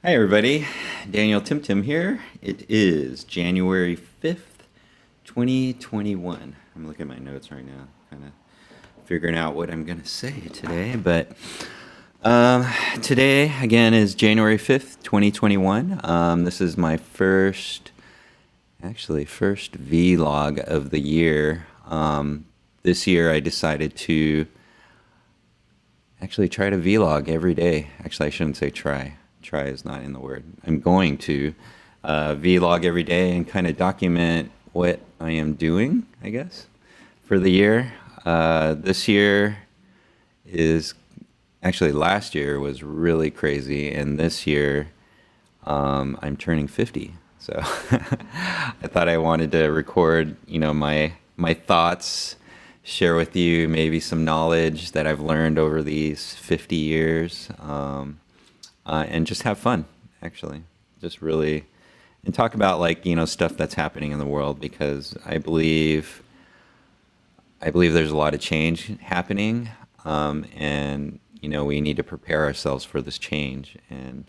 Hi, everybody. Daniel Tim Tim here. It is January 5th, 2021. I'm looking at my notes right now, kind of figuring out what I'm going to say today. But um, today, again, is January 5th, 2021. This is my first vlog of the year. This year, I decided to actually try to vlog every day. Actually, I shouldn't say try. Try is not in the word. I'm going to vlog every day and kind of document what I am doing, I guess, for the year. This year is actually last year was really crazy, and this year I'm turning 50. So I thought I wanted to record, my thoughts, share with you maybe some knowledge that I've learned over these 50 years, and just have fun, actually. Just really, and talk about stuff that's happening in the world because I believe there's a lot of change happening, and we need to prepare ourselves for this change, and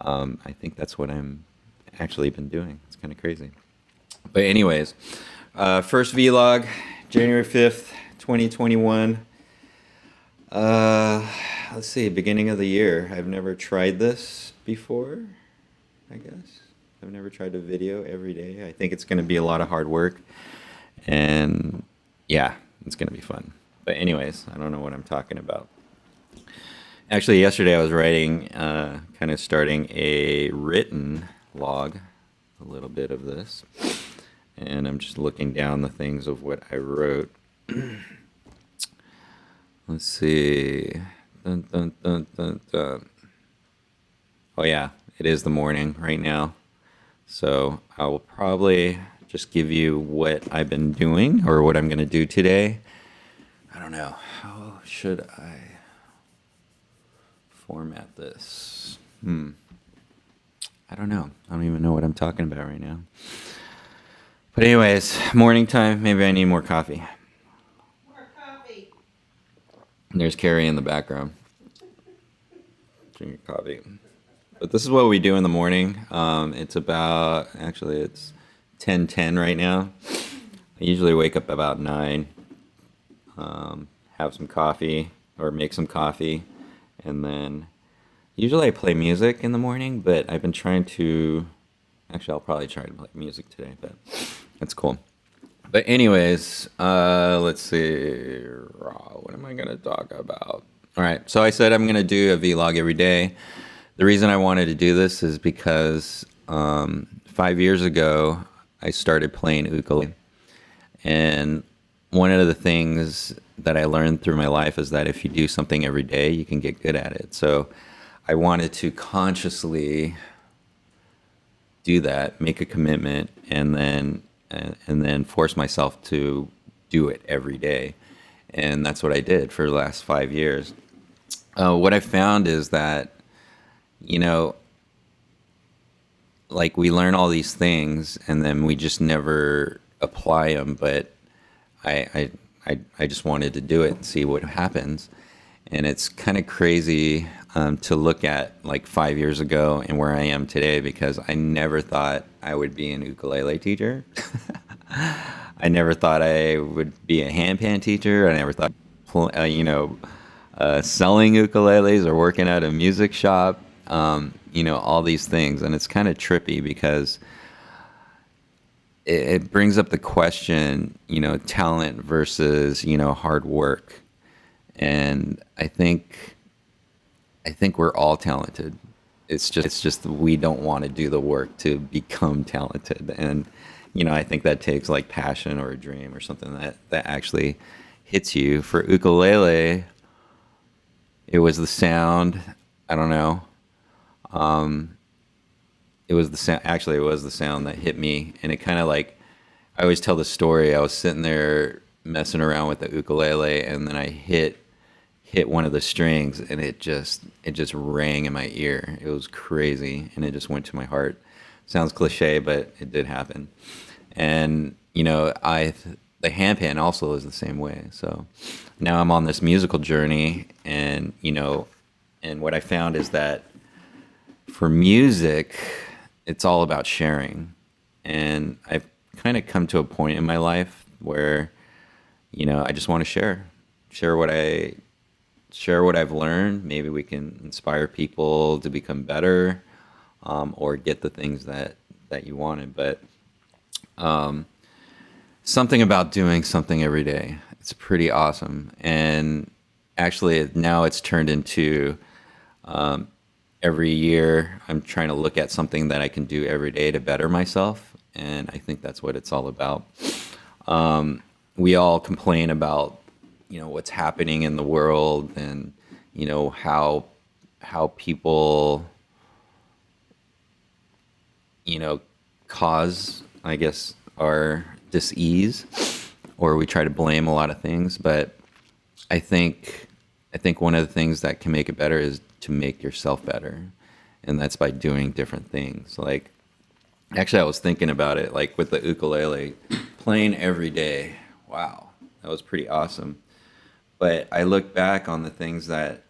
I think that's what I'm actually been doing. It's kind of crazy. But anyways, first vlog, January 5th, 2021. Let's see, beginning of the year. I've never tried this before, I guess. I've never tried a video every day. I think it's going to be a lot of hard work. And yeah, it's going to be fun. But anyways, I don't know what I'm talking about. Actually, yesterday I was writing, kind of starting a written log, a little bit of this. And I'm just looking down the things of what I wrote. Let's see. Dun, dun, dun, dun, dun. Oh, yeah, it is the morning right now. So I will probably just give you what I've been doing or what I'm going to do today. I don't know. How should I format this? I don't know. I don't even know what I'm talking about right now. But anyways, morning time. Maybe I need more coffee. There's Carrie in the background drinking coffee. But this is what we do in the morning. It's 10:10 right now. I usually wake up about 9, have some coffee or make some coffee, and then usually I play music in the morning, but I've been trying to, actually I'll probably try to play music today, but that's cool. But anyways, let's see. What am I going to talk about? All right. So I said I'm going to do a vlog every day. The reason I wanted to do this is because 5 years ago, I started playing ukulele. And one of the things that I learned through my life is that if you do something every day, you can get good at it. So I wanted to consciously do that, make a commitment, and then force myself to do it every day. And that's what I did for the last 5 years. What I found is that, like we learn all these things and then we just never apply them. But I just wanted to do it and see what happens. And it's kind of crazy to look at like 5 years ago and where I am today because I never thought I would be an ukulele teacher. I never thought I would be a handpan teacher. I never thought, selling ukuleles or working at a music shop, all these things. And it's kind of trippy because it brings up the question, talent versus, hard work. And I think we're all talented. It's just we don't want to do the work to become talented. And I think that takes like passion or a dream or something that actually hits you. For ukulele, it was the sound. I don't know. It was the sound. Actually, it was the sound that hit me, and it kind of like I always tell the story. I was sitting there messing around with the ukulele, and then I hit one of the strings, and it just rang in my ear. It was crazy, and it just went to my heart. Sounds cliche, but it did happen. And the handpan also is the same way. So now I'm on this musical journey, and and what I found is that For music, it's all about sharing. And I've kind of come to a point in my life where, I just want to share share what I've learned. Maybe we can inspire people to become better, or get the things that you wanted. But something about doing something every day, it's pretty awesome. And actually, now it's turned into every year I'm trying to look at something that I can do every day to better myself. And I think that's what it's all about. We all complain about, what's happening in the world, and, how people, you know, cause, I guess, our dis-ease, or we try to blame a lot of things. But I think one of the things that can make it better is to make yourself better, and that's by doing different things. Like, actually, I was thinking about it, like with the ukulele, playing every day. Wow, that was pretty awesome. But I look back on the things that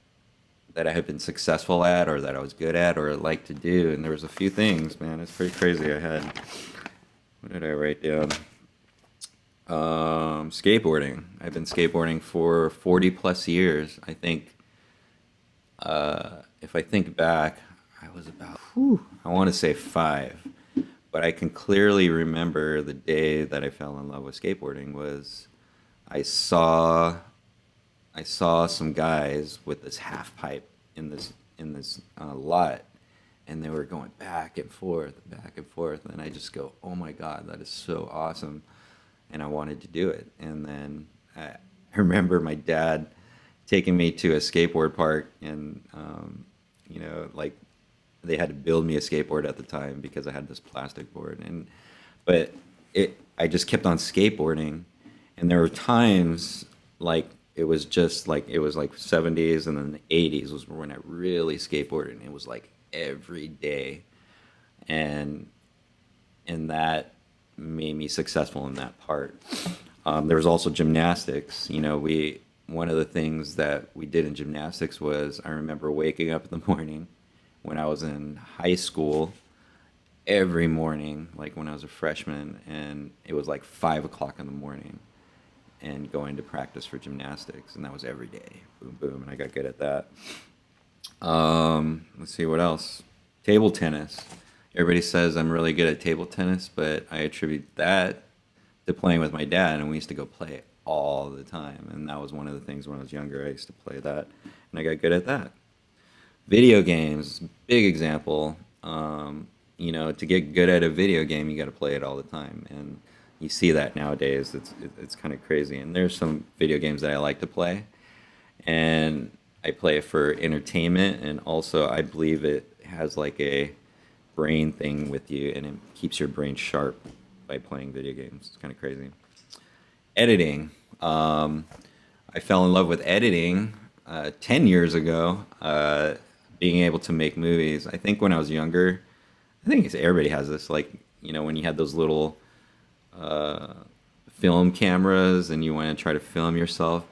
I have been successful at, or that I was good at, or like to do, and there was a few things, man. It's pretty crazy. What did I write down? Skateboarding. I've been skateboarding for 40 plus years. I think, if I think back, I was about, I want to say 5, but I can clearly remember the day that I fell in love with skateboarding. Was I saw I saw some guys with this half pipe in this lot, and they were going back and forth, and I just go, "Oh my God, that is so awesome!" And I wanted to do it. And then I remember my dad taking me to a skateboard park, and like, they had to build me a skateboard at the time because I had this plastic board, but I just kept on skateboarding, and there were times, like, it was like 70s, and then the 80s was when I really skateboarded, and it was like every day, and that made me successful in that part. There was also gymnastics. One of the things that we did in gymnastics was, I remember waking up in the morning when I was in high school, every morning, like when I was a freshman, and it was like 5 o'clock in the morning, and going to practice for gymnastics, and that was every day. Boom, boom, and I got good at that. Let's see what else. Table tennis. Everybody says I'm really good at table tennis, but I attribute that to playing with my dad, and we used to go play it all the time. And that was one of the things when I was younger. I used to play that, and I got good at that. Video games, big example. To get good at a video game, you got to play it all the time, and you see that nowadays. It's kind of crazy. And there's some video games that I like to play, and I play it for entertainment, and also I believe it has like a brain thing with you, and it keeps your brain sharp by playing video games. It's kind of crazy. Editing. I fell in love with editing 10 years ago, being able to make movies. I think when I was younger, I think everybody has this, like, when you had those little film cameras, and you want to try to film yourself.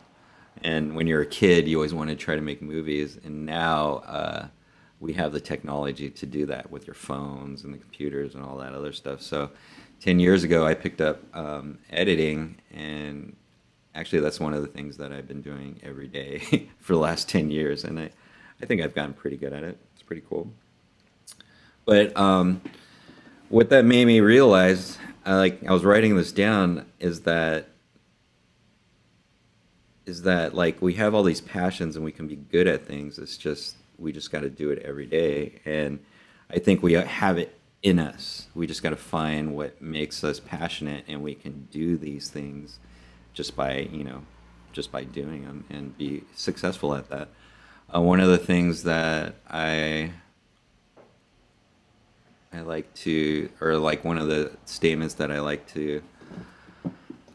And when you're a kid, you always want to try to make movies. And now we have the technology to do that with your phones and the computers and all that other stuff. So 10 years ago, I picked up editing, and actually that's one of the things that I've been doing every day for the last 10 years. And I think I've gotten pretty good at it. It's pretty cool. But what that made me realize, I was writing this down, is that like, we have all these passions and we can be good at things. It's just, we just got to do it every day. And I think we have it in us. We just got to find what makes us passionate, and we can do these things just by doing them, and be successful at that. One of the things that I like to, or like one of the statements that I like to,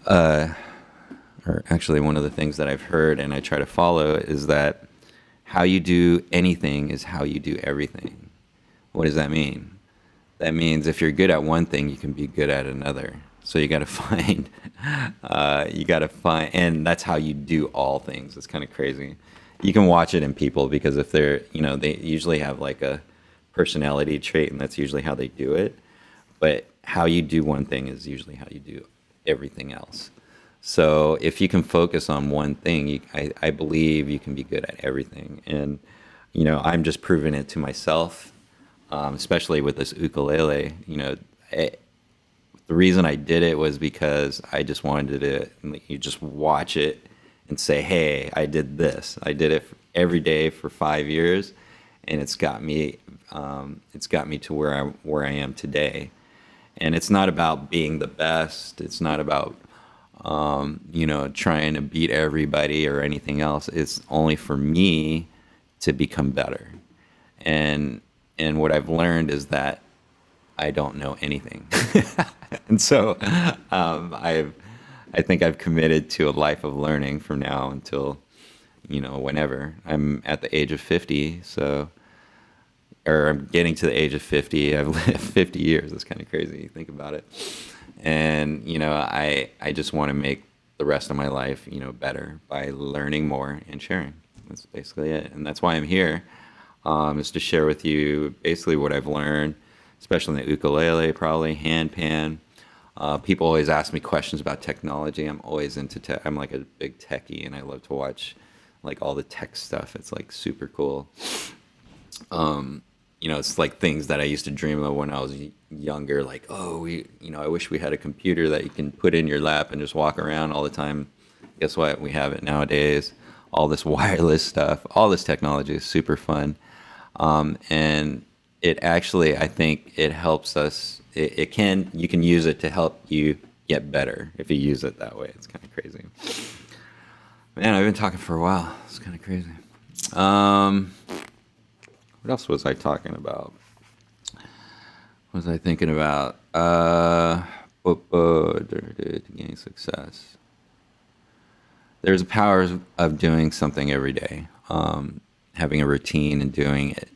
or actually one of the things that I've heard and I try to follow, is that how you do anything is how you do everything. What does that mean? That means if you're good at one thing, you can be good at another. So you got to find, and that's how you do all things. It's kind of crazy. You can watch it in people, because if they're, they usually have like a personality trait, and that's usually how they do it. But how you do one thing is usually how you do everything else. So if you can focus on one thing, I believe you can be good at everything. And I'm just proving it to myself, especially with this ukulele. The reason I did it was because I just wanted to, like, you just watch it and say, "Hey, I did this. I did it every day for 5 years, and it's got me to where I am today." And it's not about being the best. It's not about trying to beat everybody or anything else. It's only for me to become better. And what I've learned is that I don't know anything. And so I think I've committed to a life of learning from now until, whenever. I'm at the age of 50, or I'm getting to the age of 50. I've lived 50 years. That's kind of crazy. You think about it. And, I just want to make the rest of my life, better by learning more and sharing. That's basically it. And that's why I'm here, is to share with you basically what I've learned, especially in the ukulele, probably hand pan. People always ask me questions about technology. I'm always into tech. I'm like a big techie, and I love to watch like all the tech stuff. It's like super cool. It's like things that I used to dream of when I was younger. Like, oh, I wish we had a computer that you can put in your lap and just walk around all the time. Guess what? We have it nowadays. All this wireless stuff, all this technology is super fun. And it actually, I think it helps us. You can use it to help you get better if you use it that way. It's kind of crazy. Man, I've been talking for a while. It's kind of crazy. What else was I talking about? What was I thinking about? To gain success. There's a power of doing something every day, having a routine and doing it.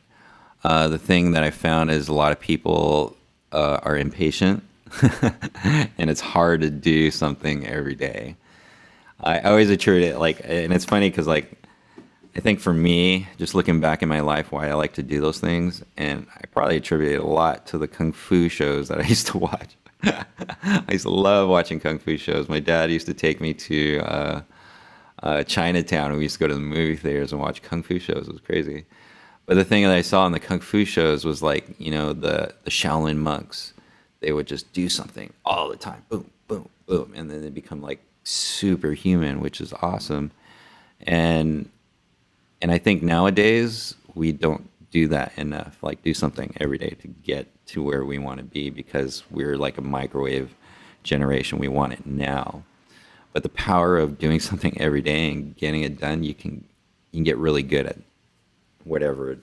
The thing that I found is a lot of people are impatient, and it's hard to do something every day. I always attribute it and it's funny because I think for me, just looking back in my life, why I like to do those things, and I probably attribute it a lot to the kung fu shows that I used to watch. I used to love watching kung fu shows. My dad used to take me to Chinatown. We used to go to the movie theaters and watch kung fu shows. It was crazy. But the thing that I saw in the kung fu shows was the Shaolin monks. They would just do something all the time, boom, boom, boom, and then they become like superhuman, which is awesome. And I think nowadays we don't do that enough. Like, do something every day to get to where we want to be, because we're like a microwave generation. We want it now. But the power of doing something every day and getting it done, you can get really good at whatever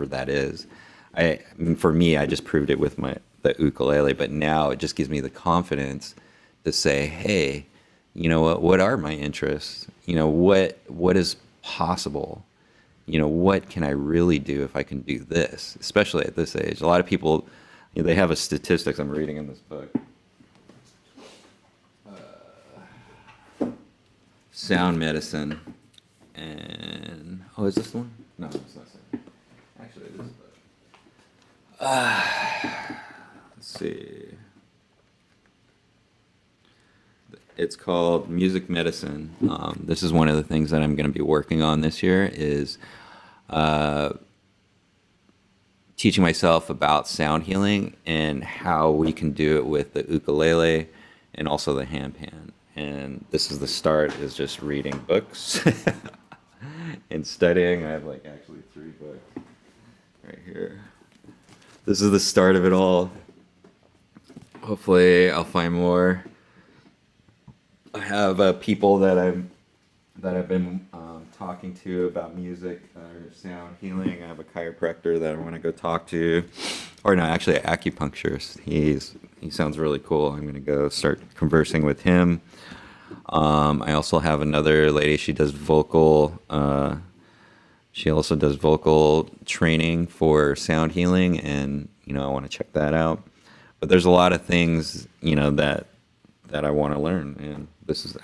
that is. I mean, for me, I just proved it with the ukulele, but now it just gives me the confidence to say, hey, you know what are my interests? What is possible? What can I really do if I can do this, especially at this age? A lot of people, they have a statistics I'm reading in this book. Sound medicine. And, is this the one? No, it's not. Actually, it is. Let's see. It's called Music Medicine. This is one of the things that I'm going to be working on this year, is teaching myself about sound healing and how we can do it with the ukulele and also the hand pan. And this is the start, is just reading books and studying. I have actually 3 books right here. This is the start of it all. Hopefully I'll find more. I have people that I've been talking to about music or sound healing. I have a chiropractor that I want to go talk to, or no, actually an acupuncturist. He sounds really cool. I'm going to go start conversing with him. I also have another lady. She does vocal. She also does vocal training for sound healing, and I want to check that out. But there's a lot of things that I want to learn, and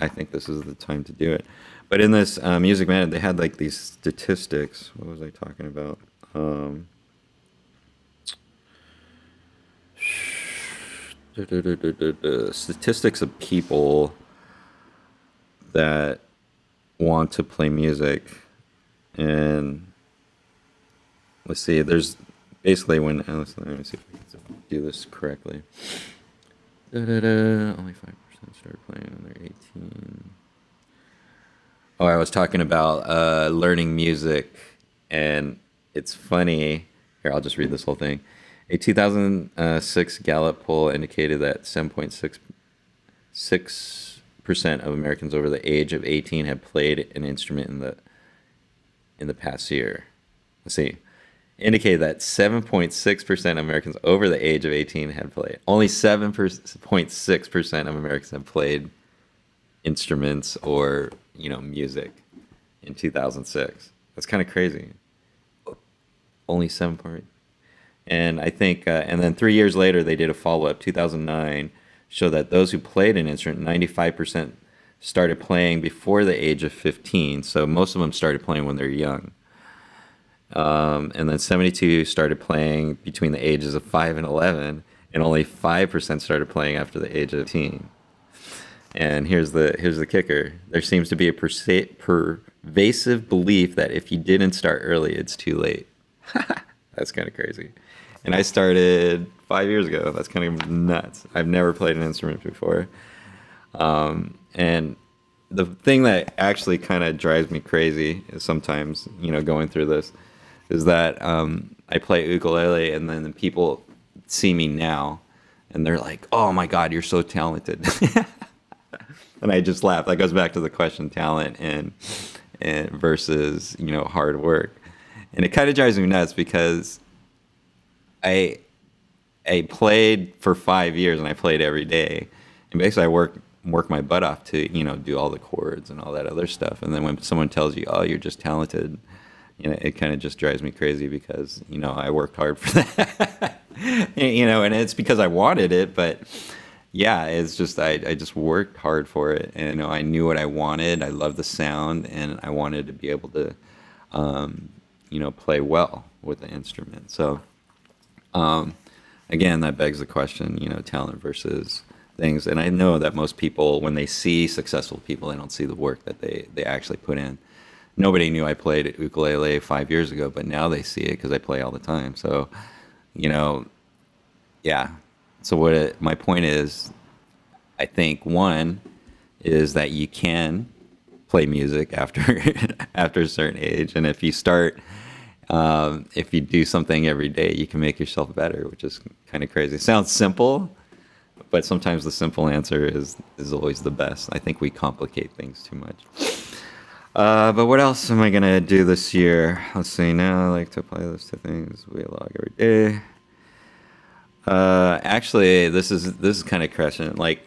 I think this is the time to do it. But in this Music Man, they had these statistics. What was I talking about? Statistics of people that want to play music, and let's see. There's basically when let me see if I can do this correctly. Only 5% started playing when they're 18. Oh, I was talking about learning music, and it's funny. Here, I'll just read this whole thing. A 2006 Gallup poll indicated that 7.66% of Americans over the age of 18 had played an instrument in the past year. Let's see. Indicated that 7.6% of Americans over the age of 18 had played. Only 7.6% of Americans have played instruments or music in 2006. That's kind of crazy. Only 7 point. And I think, and then 3 years later, they did a follow up. 2009 showed that those who played an instrument, 95% started playing before the age of 15. So most of them started playing when they're young. And then 72 started playing between the ages of 5 and 11, and only 5% started playing after the age of 18. And here's the kicker. There seems to be a pervasive belief that if you didn't start early, it's too late. That's kind of crazy. And I started 5 years ago. That's kind of nuts. I've never played an instrument before. And the thing that actually kind of drives me crazy is sometimes, going through this, is that I play ukulele, and then the people see me now, and they're like, "Oh my God, you're so talented." And I just laugh. That goes back to the question, talent and versus hard work. And it kind of drives me nuts because I played for 5 years, and I played every day, and basically I work my butt off to do all the chords and all that other stuff. And then when someone tells you, "Oh, you're just talented," it kind of just drives me crazy because I worked hard for that. And it's because I wanted it, but yeah, it's just I just worked hard for it, and I knew what I wanted. I loved the sound, and I wanted to be able to play well with the instrument. So again, that begs the question, talent versus things. And I know that most people, when they see successful people, they don't see the work that they actually put in. Nobody knew I played ukulele 5 years ago, but now they see it because I play all the time. So yeah. So my point is, I think one is that you can play music after after a certain age, and if you start, if you do something every day, you can make yourself better, which is kind of crazy. It sounds simple, but sometimes the simple answer is always the best. I think we complicate things too much. But what else am I gonna do this year? Let's see. Now I like to apply those two things. We log every day. Actually, this is kind of crescent. Like,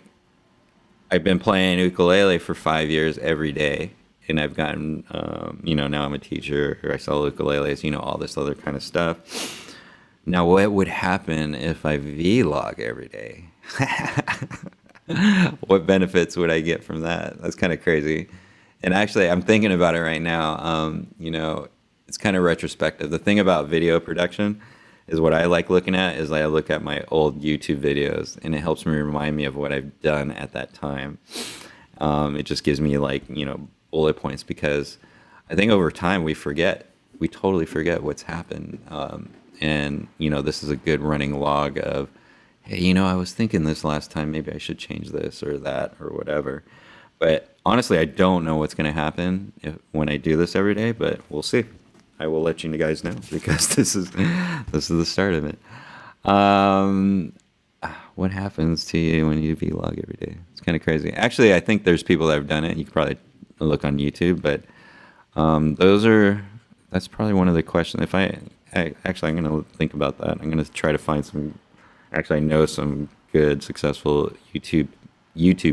I've been playing ukulele for 5 years every day, and I've gotten, now I'm a teacher, or I sell ukuleles, all this other kind of stuff. Now, what would happen if I vlog every day? What benefits would I get from that? That's kind of crazy. And actually, I'm thinking about it right now. It's kind of retrospective. The thing about video production is what I like looking at is I look at my old YouTube videos, and it helps me remind me of what I've done at that time. It just gives me bullet points, because I think over time we totally forget what's happened. And this is a good running log of, hey, I was thinking this last time, maybe I should change this or that or whatever. But honestly, I don't know what's going to happen when I do this every day, but we'll see. I will let you guys know, because this is the start of it. What happens to you when you vlog every day? It's kind of crazy. Actually, I think there's people that have done it. You can probably look on YouTube, but that's probably one of the questions. If I'm going to think about that. I'm going to try to find some. Actually, I know some good, successful YouTube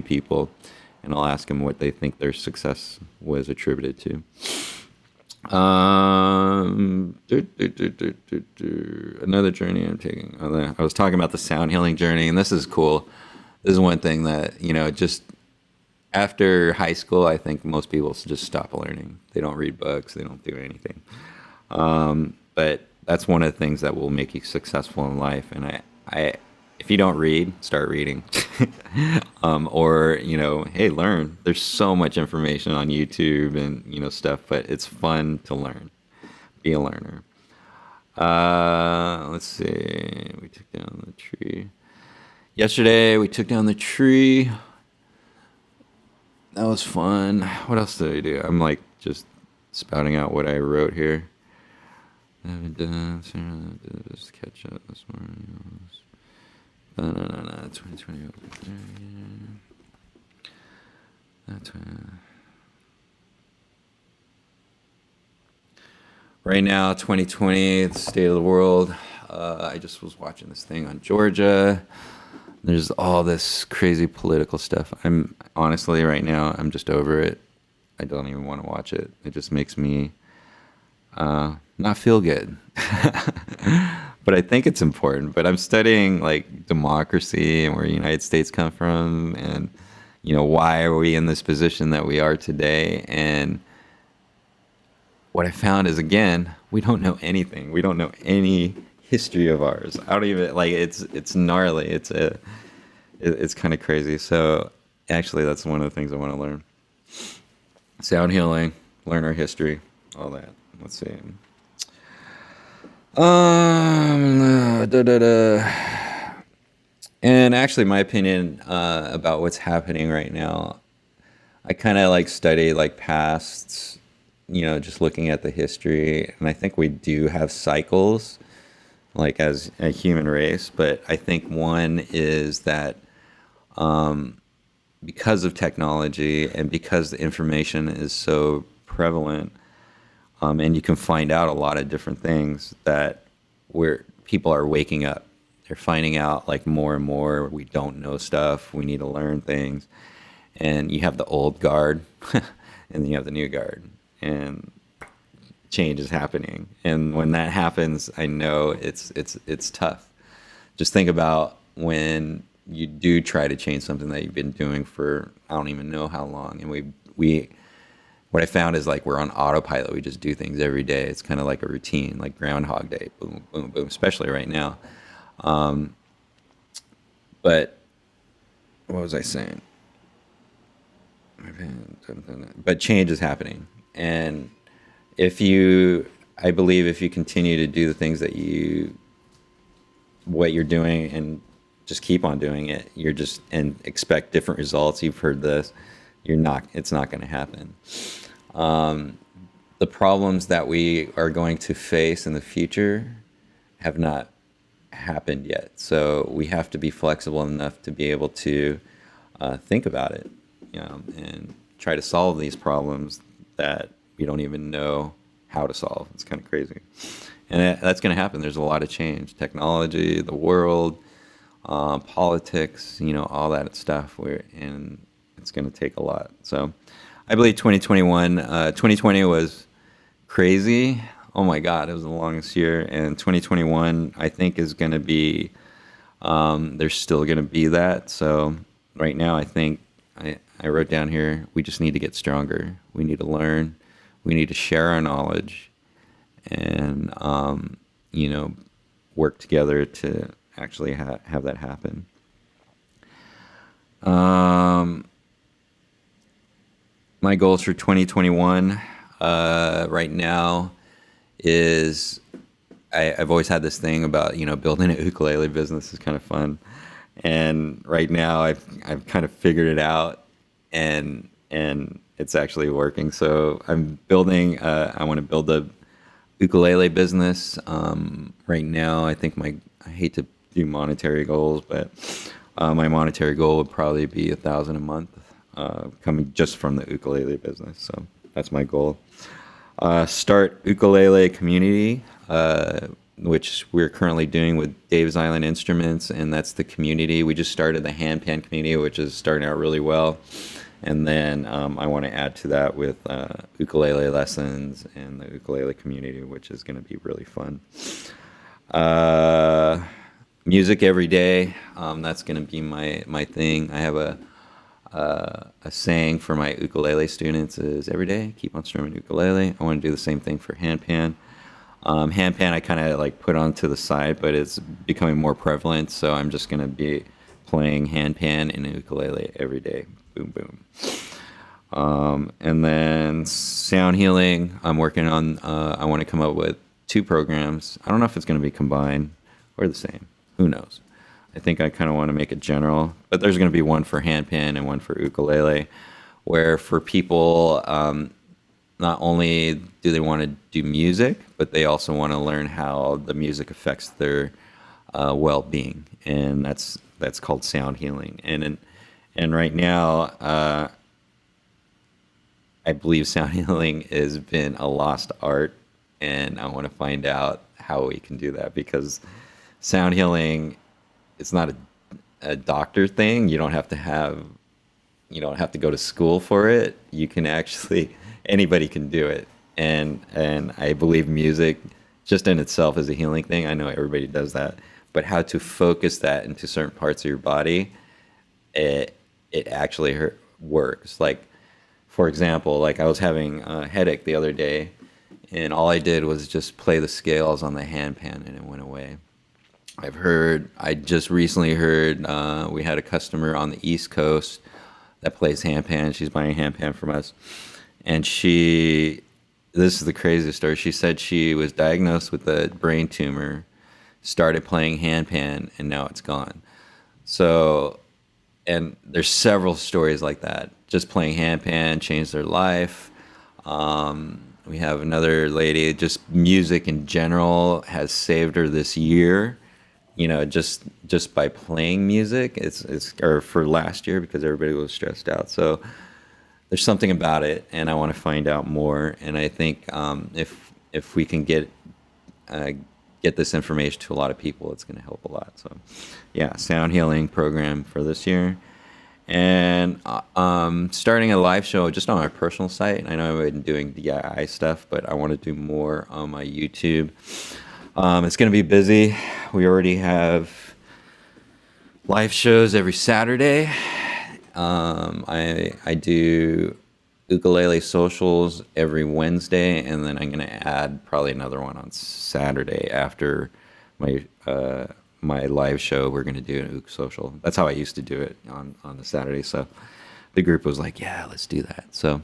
people, and I'll ask them what they think their success was attributed to. Another journey I'm taking. I was talking about the sound healing journey, and this is cool. This is one thing that, just after high school, I think most people just stop learning. They don't read books. They don't do anything. But that's one of the things that will make you successful in life. And if you don't read, start reading. Or, hey, learn. There's so much information on YouTube and, stuff, but it's fun to learn. Be a learner. Let's see. We took down the tree. Yesterday, we took down the tree. That was fun. What else did I do? I'm like just spouting out what I wrote here. I haven't done just catch up this morning. No, 2020. That's right now, 2020, the state of the world. I just was watching this thing on Georgia. There's all this crazy political stuff. I'm honestly right now, I'm just over it. I don't even want to watch it. It just makes me not feel good. But I think it's important. But I'm studying like democracy and where the United States come from, and why are we in this position that we are today? And what I found is, again, we don't know anything. We don't know any history of ours. I don't even like it's gnarly. It's kind of crazy. So actually, that's one of the things I want to learn. Sound healing, learn our history, all that. Let's see. And actually, my opinion about what's happening right now, I kind of like study like past, just looking at the history, and I think we do have cycles, like as a human race. But I think one is that because of technology and because the information is so prevalent, and you can find out a lot of different things, that where people are waking up. They're finding out like more and more we don't know stuff. We need to learn things. And you have the old guard and then you have the new guard. And change is happening. And when that happens, I know it's tough. Just think about when you do try to change something that you've been doing for I don't even know how long. And we what I found is like we're on autopilot. We just do things every day. It's kind of like a routine, like Groundhog Day, boom, boom, boom, especially right now. But what was I saying? But change is happening. And I believe if you continue to do the things that what you're doing and just keep on doing it, and expect different results. You've heard this. It's not going to happen. The problems that we are going to face in the future have not happened yet. So we have to be flexible enough to be able to think about it, and try to solve these problems that we don't even know how to solve. It's kind of crazy. And that's going to happen. There's a lot of change. Technology, the world, politics, all that stuff. And it's going to take a lot. So I believe 2020 was crazy. Oh my God, it was the longest year. And 2021, I think, is going to be, there's still going to be that. So right now, I think I wrote down here, we just need to get stronger. We need to learn. We need to share our knowledge and, work together to actually have that happen. My goals for 2021 right now is I've always had this thing about, building a ukulele business is kind of fun. And right now I've kind of figured it out and it's actually working. So I'm building, I want to build a ukulele business. Right now, I think I hate to do monetary goals, but my monetary goal would probably be $1,000 a month, coming just from the ukulele business. So that's my goal. Start ukulele community, which we're currently doing with Dave's Island Instruments, and that's the community. We just started the handpan community, which is starting out really well. And then I want to add to that with ukulele lessons and the ukulele community, which is going to be really fun. Music every day, that's going to be my thing. I have a saying for my ukulele students is every day, keep on strumming ukulele. I want to do the same thing for handpan. Handpan I kind of like put onto the side, but it's becoming more prevalent. So I'm just gonna be playing handpan and ukulele every day. Boom, boom. And then sound healing. I'm working on. I want to come up with two programs. I don't know if it's gonna be combined or the same. Who knows? I think I kind of want to make it general, but there's going to be one for handpan and one for ukulele, where for people, not only do they want to do music, but they also want to learn how the music affects their well-being, and that's called sound healing. And right now, I believe sound healing has been a lost art, and I want to find out how we can do that because sound healing, it's not a doctor thing. You don't have to go to school for it. You can actually anybody can do it. And I believe music just in itself is a healing thing. I know everybody does that, but how to focus that into certain parts of your body, it actually works. Like for example, like I was having a headache the other day, and all I did was just play the scales on the handpan, and it went away. I just recently heard, we had a customer on the East Coast that plays handpan. She's buying a handpan from us. And this is the craziest story. She said she was diagnosed with a brain tumor, started playing handpan, and now it's gone. So, and there's several stories like that. Just playing handpan changed their life. We have another lady, just music in general has saved her this year. Just by playing music, it's or for last year because everybody was stressed out. So there's something about it, and I want to find out more. And I think if we can get this information to a lot of people, it's going to help a lot. So yeah, sound healing program for this year, and starting a live show just on my personal site. I know I've been doing DIY stuff, but I want to do more on my YouTube. It's going to be busy. We already have live shows every Saturday. I do ukulele socials every Wednesday, and then I'm going to add probably another one on Saturday after my live show. We're going to do an uk social. That's how I used to do it on the Saturday. So the group was like, yeah, let's do that. So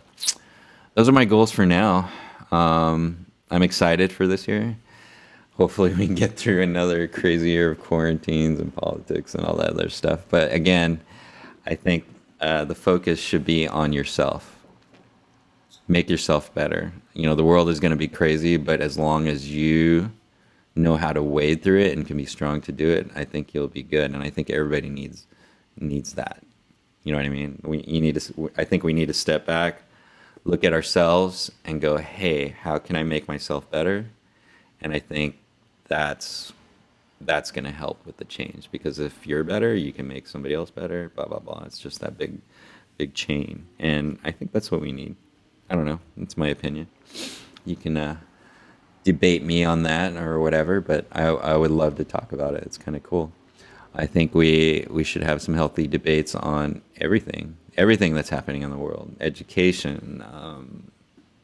those are my goals for now. I'm excited for this year. Hopefully we can get through another crazy year of quarantines and politics and all that other stuff. But again, I think the focus should be on yourself. Make yourself better. The world is going to be crazy, but as long as you know how to wade through it and can be strong to do it, I think you'll be good. And I think everybody needs that. You know what I mean? I think we need to step back, look at ourselves, and go, hey, how can I make myself better? And I think that's going to help with the change, because if you're better, you can make somebody else better, blah, blah, blah. It's just that big chain. And I think that's what we need. I don't know. It's my opinion. You can debate me on that or whatever, but I would love to talk about it. It's kind of cool. I think we should have some healthy debates on everything that's happening in the world. Education,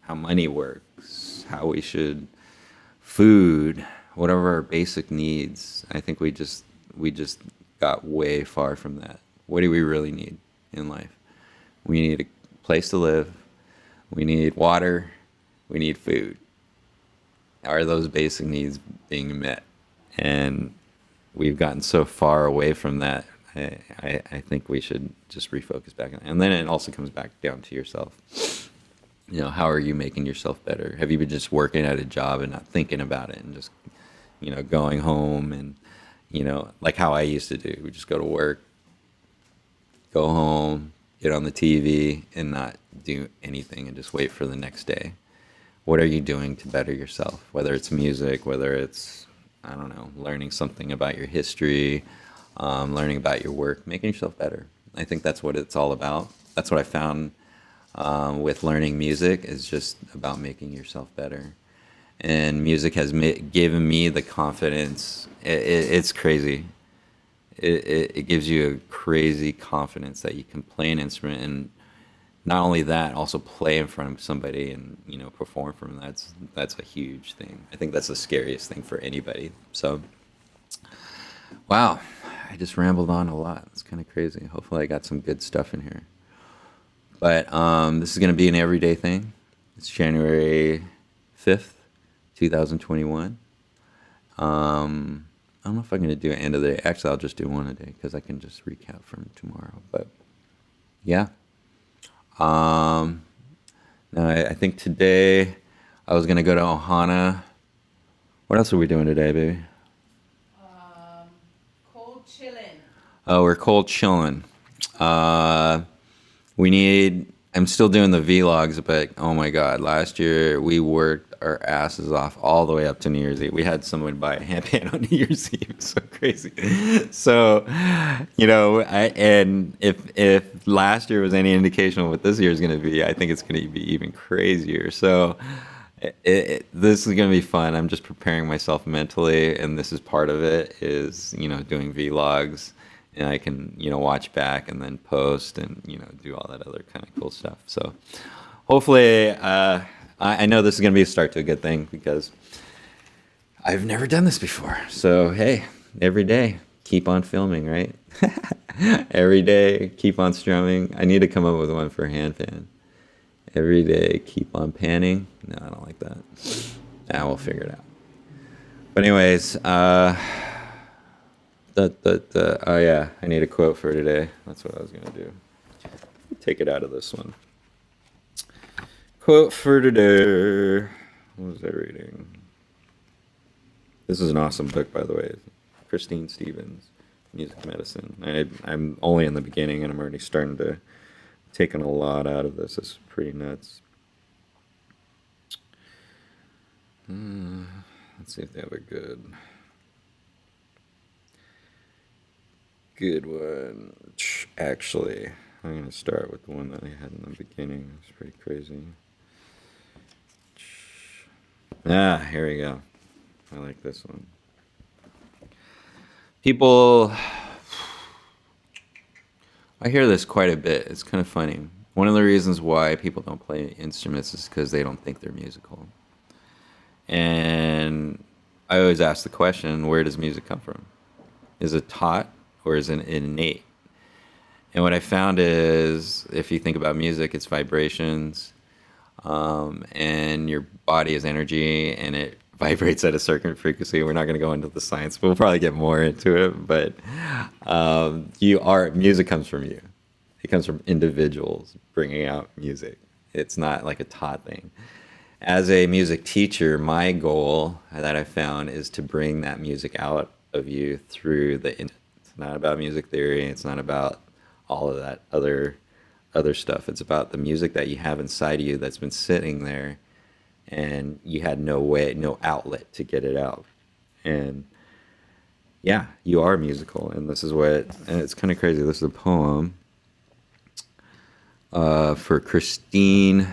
how money works, how we should, food, whatever our basic needs. I think we just got way far from that. What do we really need in life? We need a place to live. We need water. We need food. Are those basic needs being met? And we've gotten so far away from that. I think we should just refocus back on that. And then it also comes back down to yourself. How are you making yourself better? Have you been just working at a job and not thinking about it and just, going home and, like how I used to do. We just go to work, go home, get on the TV and not do anything and just wait for the next day. What are you doing to better yourself? Whether it's music, whether it's, I don't know, learning something about your history, learning about your work, making yourself better. I think that's what it's all about. That's what I found with learning music, is just about making yourself better. And music has given me the confidence. It's crazy. It gives you a crazy confidence that you can play an instrument and not only that, also play in front of somebody and perform for them. That's a huge thing. I think that's the scariest thing for anybody. So, wow, I just rambled on a lot. It's kind of crazy. Hopefully, I got some good stuff in here. But this is going to be an everyday thing. It's January 5th, 2021. I don't know if I'm going to do an end of the day. Actually, I'll just do one a day because I can just recap from tomorrow. But yeah. No, I think today I was going to go to Ohana. What else are we doing today, baby? Cold chillin'. Oh, we're cold chilling. I'm still doing the vlogs, but oh my God, last year we worked our asses off all the way up to New Year's Eve. We had someone buy a handpan on New Year's Eve. It's so crazy. So, and if last year was any indication of what this year is going to be, I think it's going to be even crazier. So, this is going to be fun. I'm just preparing myself mentally, and this is part of it. Is doing vlogs. And I can, watch back and then post and, do all that other kind of cool stuff. So hopefully, I know this is going to be a start to a good thing because I've never done this before. So, hey, every day, keep on filming, right? Every day, keep on strumming. I need to come up with one for handpan. Every day, keep on panning. No, I don't like that. We'll figure it out. But anyways, oh yeah, I need a quote for today. That's what I was gonna do. Take it out of this one. Quote for today. What was I reading? This is an awesome book, by the way. Christine Stevens, Music Medicine. I'm only in the beginning, and I'm already starting to taking a lot out of this. It's pretty nuts. Let's see if they have a good one. Actually, I'm going to start with the one that I had in the beginning. It's pretty crazy. Here we go. I like this one. People, I hear this quite a bit. It's kind of funny. One of the reasons why people don't play instruments is because they don't think they're musical. And I always ask the question, where does music come from? Is it taught? Or is it innate? And what I found is, if you think about music, it's vibrations, and your body is energy, and it vibrates at a certain frequency. We're not going to go into the science, but we'll probably get more into it. But music comes from you. It comes from individuals bringing out music. It's not like a taught thing. As a music teacher, my goal that I found is to bring that music out of you through the not about music theory. It's not about all of that other stuff. It's about the music that you have inside of you that's been sitting there, and you had no outlet to get it out. And yeah, you are musical. And and it's kind of crazy. This is a poem for Christine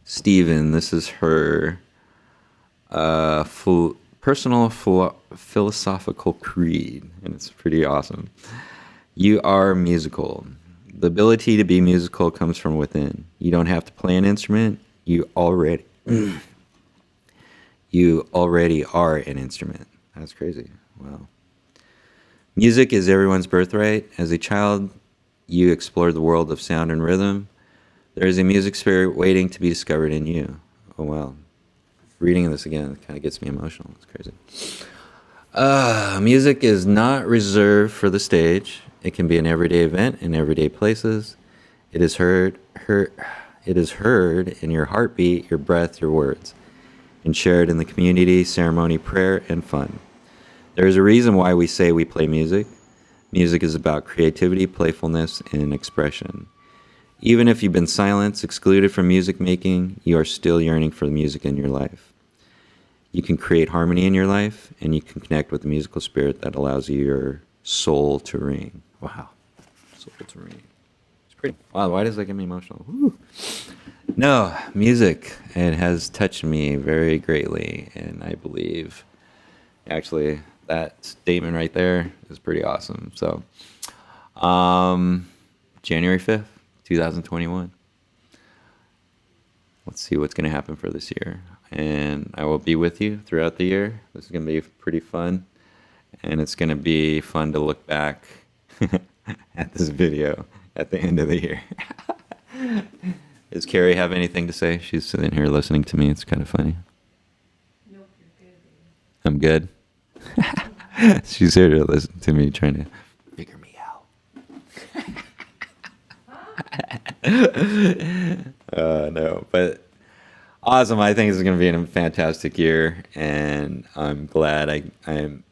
Stevens. This is her personal philosophical creed, and it's pretty awesome. You are musical. The ability to be musical comes from within. You don't have to play an instrument. You already are an instrument. That's crazy. Wow. Music is everyone's birthright. As a child, you explored the world of sound and rhythm. There is a music spirit waiting to be discovered in you. Oh, wow. Reading this again kind of gets me emotional. It's crazy. Music is not reserved for the stage. It can be an everyday event in everyday places. It is heard in your heartbeat, your breath, your words, and shared in the community, ceremony, prayer, and fun. There is a reason why we say we play music. Music is about creativity, playfulness, and expression. Even if you've been silenced, excluded from music making, you are still yearning for the music in your life. You can create harmony in your life, and you can connect with the musical spirit that allows your soul to ring. Wow. Soul to ring. It's pretty. Wow, why does that get me emotional? Woo. No, music, it has touched me very greatly, and I believe, actually, that statement right there is pretty awesome. So, January 5th, 2021. let's see what's going to happen for this year. And I will be with you throughout the year. This is going to be pretty fun. And it's going to be fun to look back at this video at the end of the year. Does Carrie have anything to say? She's sitting here listening to me. It's kind of funny. Nope, you're good. I'm good. She's here to listen to me trying to figure me out. No, but awesome. I think it's going to be a fantastic year, and I'm glad I'm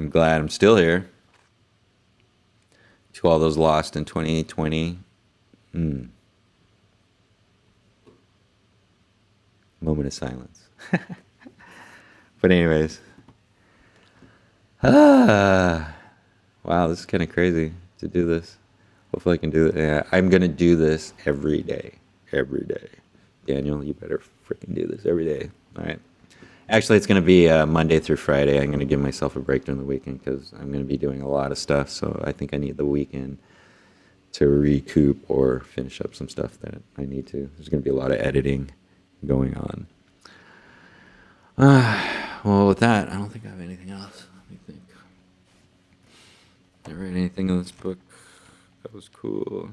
glad I'm still here. To all those lost in 2020. Moment of silence. But anyways. Wow, this is kind of crazy to do this. Hopefully I can do it. Yeah, I'm going to do this every day. Every day. Daniel, you better freaking do this every day. All right. Actually, it's going to be Monday through Friday. I'm going to give myself a break during the weekend because I'm going to be doing a lot of stuff. So I think I need the weekend to recoup or finish up some stuff that I need to. There's going to be a lot of editing going on. Well, with that, I don't think I have anything else. Let me think. Did I read anything in this book? That was cool.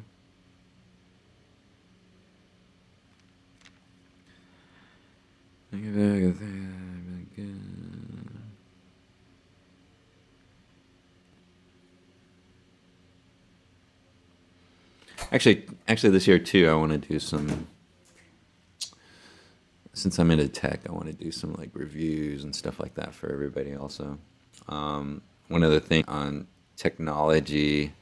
Actually, this year too, I want to do some. Since I'm into tech, I want to do some like reviews and stuff like that for everybody. Also, one other thing on technology.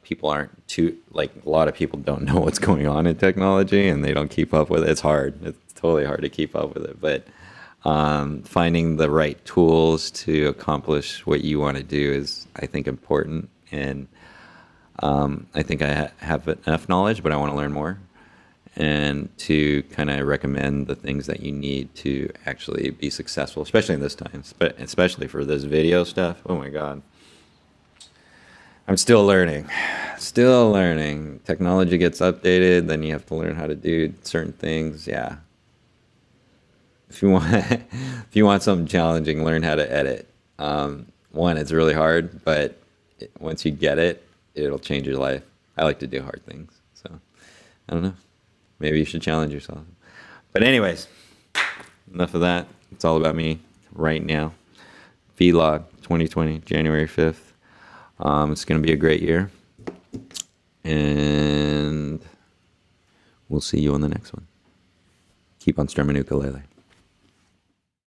People aren't too like a lot of people don't know what's going on in technology and they don't keep up with it. It's hard. It's totally hard to keep up with it. But finding the right tools to accomplish what you want to do is, I think, important. And I think I have enough knowledge, but I want to learn more. And to kind of recommend the things that you need to actually be successful, especially in this time, but especially for this video stuff. Oh my God. I'm still learning. Still learning. Technology gets updated, then you have to learn how to do certain things. Yeah. If you want something challenging, learn how to edit. One, it's really hard, but once you get it, it'll change your life. I like to do hard things, so I don't know. Maybe you should challenge yourself. But anyways, enough of that. It's all about me right now. Vlog 2020, January 5th. It's going to be a great year. And we'll see you on the next one. Keep on strumming ukulele.